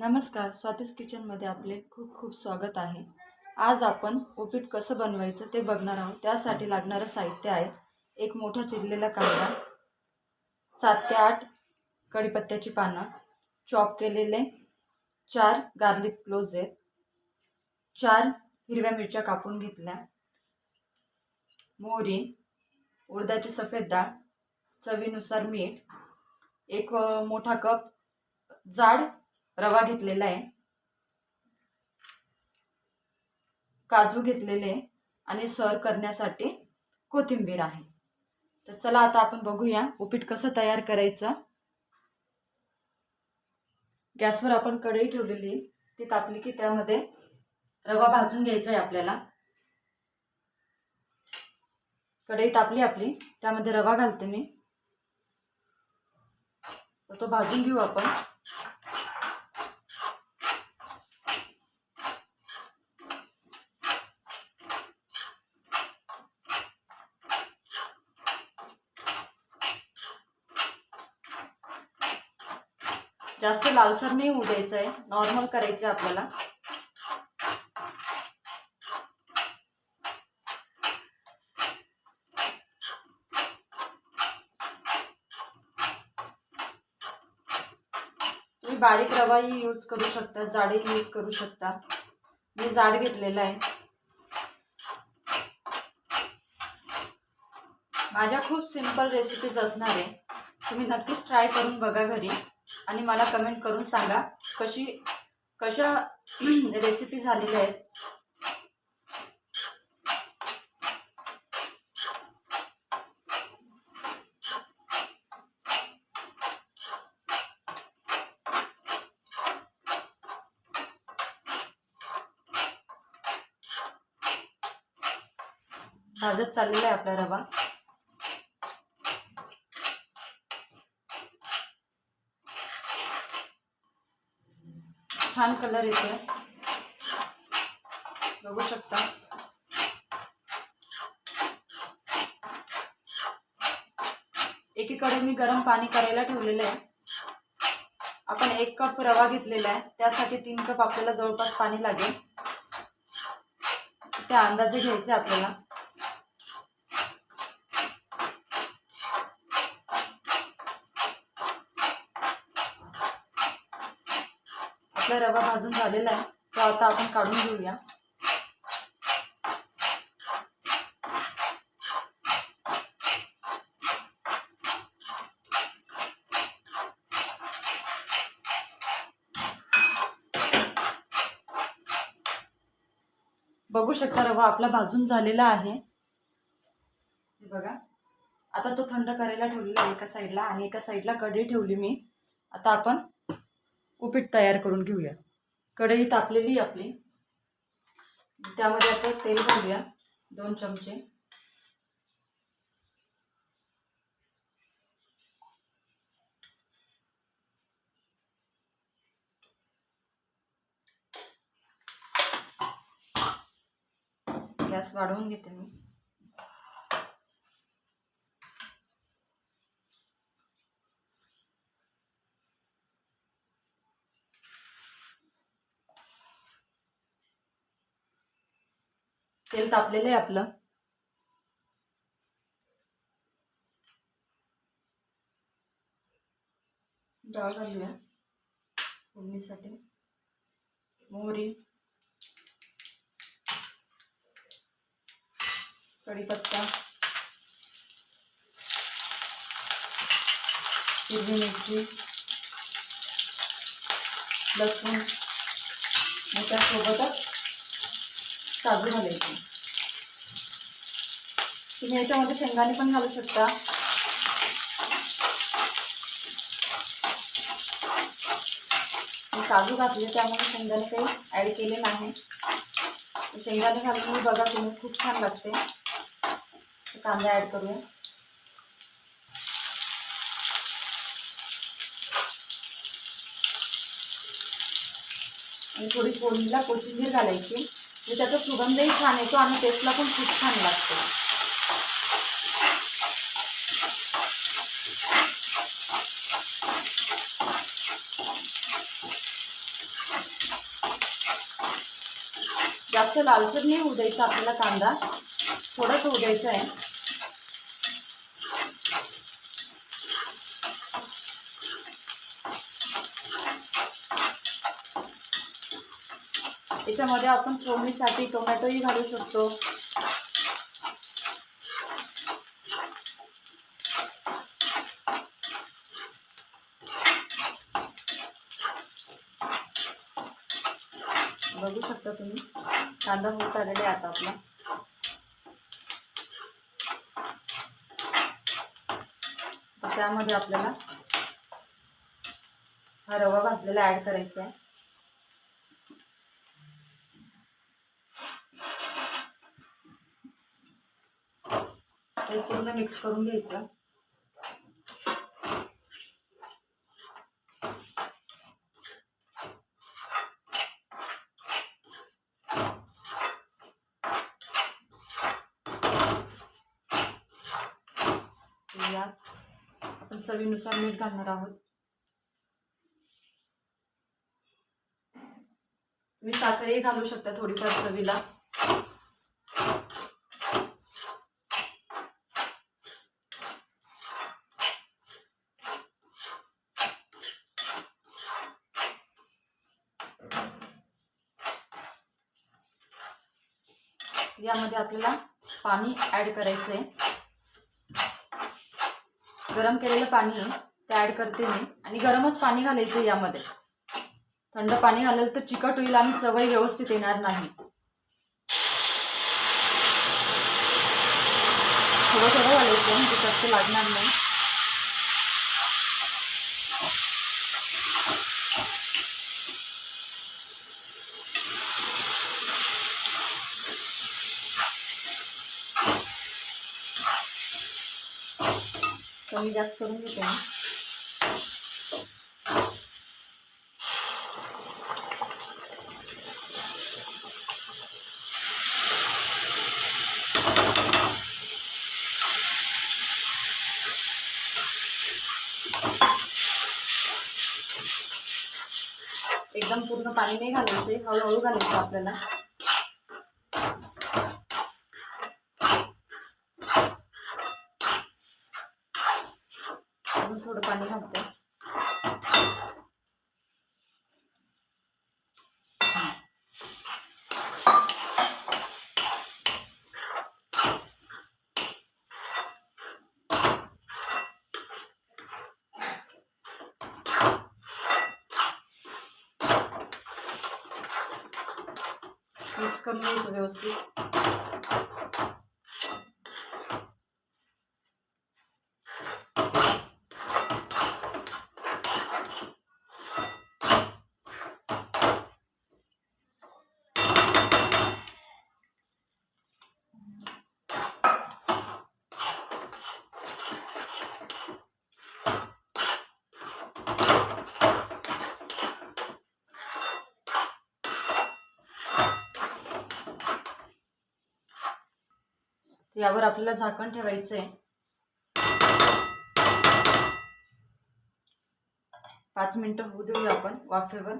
नमस्कार, स्वातीस किचनमध्ये आपले खूप खूप स्वागत आहे. आज आपण उपीट कसं बनवायचं ते बघणार आहोत. त्यासाठी लागणारं साहित्य आहे: एक मोठा चिरलेला कांदा, 7 ते 8 कढीपत्त्याची पानं, चॉप केलेले 4 गार्लिक क्लोव्ज आहेत, 4 हिरव्या मिरच्या कापून घेतल्या, मोहरी, उडदाची सफेद डाळ, चवीनुसार मीठ, एक मोठा कप जाड रवा घेतलेला आहे, काजू घेतलेले आणि सर्व करण्यासाठी कोथिंबीर आहे. तर चला आता आपण बघूया उपीट कसं तयार करायचं. गॅसवर आपण कढई ठेवलेली, ती तापली की त्यामध्ये रवा भाजून घ्यायचा आहे आपल्याला. कढई तापली आपली, त्यामध्ये रवा घालते मी, तो भाजून घेऊ आपण. जास्त लालसर नाही होऊ द्यायचं आहे, नॉर्मल करायचं आहे आपल्याला. तुम्ही बारीक रवाही यूज करू शकता, जाडही यूज करू शकता. मी जाड घेतलेला आहे. माझ्या खूप सिंपल रेसिपीज असणार आहे, तुम्ही नक्कीच ट्राय करून बघा घरी आणि मला कमेंट करून सांगा कशा रेसिपी झालेल्या आहेत. भाजत चाललेला आहे आपला रवा. छान कलर येतोय, बघू शकता. एकीकडे मी गरम पाणी करायला ठेवलेलं आहे. आपण 1 कप रवा घेतलेला आहे, त्यासाठी 3 कप आपल्याला जवळपास पाणी लागेल. त्या अंदाजे घ्यायचे आपल्याला. आपला रवा भाजून झालेला आहे, तो आता आपण काढून घेऊया. बघू शकता रवा आपला भाजून झालेला आहे. बघा, आता तो थंड करायला ठेवलेला आहे एका साईडला, आणि एका साईडला कढई ठेवली मी. आता आपण उपीट तयार करून घेऊया. कढई तापलेली आपली, त्यामध्ये आता तेल घालूया 2 चमचे. गॅस वाढवून घेते मी. तेल तापलेलं आहे आपलं. डाळ घालूया फोडणीसाठी. मोहरी, कढीपत्ता, हिरवी मिरची, लसूण, आणि त्यासोबतच काजू घालायचे. तुम्ही याच्यामध्ये शेंगदाणे पण घालू शकता. मी काजू घातले, त्यामुळे शेंगदाणे काही ॲड केले नाही. शेंगदाणे घालून बघा तुम्ही, खूप छान लागते. कांदा ॲड करूया. आणि थोडी फोडणीला कोथिंबीर घालायची, म्हणजे त्याचा सुगंधही छान येतो आणि टेस्टला पण खूप छान लागते. जास्त लालसर नाही होऊ द्यायचा आपल्याला कांदा, थोडाच होऊ द्यायचा आहे. याच्यामध्ये आपण फोडणीसाठी टोमॅटोही घालू शकतो. बघू शकता तुम्ही कांदा होत आलेला आहे आता आपला. त्यामध्ये आपल्याला हा रवा भाजलेला ऍड करायचा आहे. हे पूर्ण मिक्स करून घ्यायचं. यात आपण चवीनुसार मीठ घालणार आहोत. तुम्ही साखरही घालू शकता थोडीफार चवीला. यामध्ये आपल्याला पाणी ऍड करायचं आहे. गरम केलेलं पाणी ते ऍड करते मी, आणि गरमच पाणी घालायचं. यामध्ये थंड पाणी घालेल तर चिकट होईल आणि सवय व्यवस्थित येणार नाही. थोडं थोडं घालायचं म्हणजे जास्त लागणार नाही. कमी जास्त करून घेते मी. एकदम पूर्ण पाणी नाही घालायचे, हळूहळू घालायचं आपल्याला. थोडं पाणी घालते. मिक्स करून घ्यायचं व्यवस्थित. यावर आपल्याला झाकण ठेवायचं आहे. 5 मिनिटं होऊ देऊया आपण वाफेवर.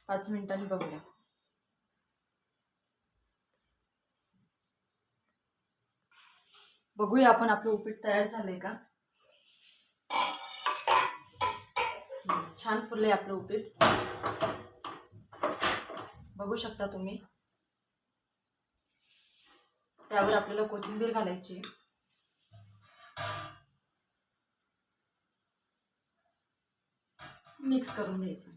5 मिनिटांनी बघूया. बघूया आपण आपलं उपीट तयार झालंय का. छान फुललंय आपलं उपीट, बघू शकता तुम्ही. त्यावर आपल्याला कोथिंबीर घालायची. मिक्स करून घ्यायचं.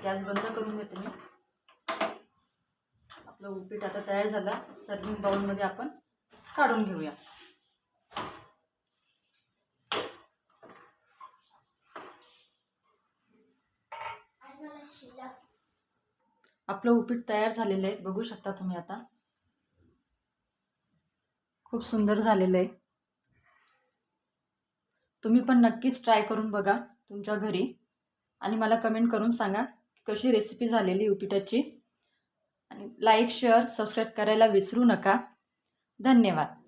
गॅस बंद करून घेते मी. आपलं उपीट आता तयार झालं. सर्विंग बाउल मध्ये आपण काढून घेऊया. आपलं उपीट तयार झालेलं आहे, बघू शकता तुम्ही. आता खूप सुंदर झालेलं आहे. तुम्ही पण नक्कीच ट्राय करून बघा तुमच्या घरी, आणि मला कमेंट करून सांगा कशी रेसिपी झालेली उपीटाची. आणि लाईक, शेअर, सबस्क्राईब करायला विसरू नका. धन्यवाद.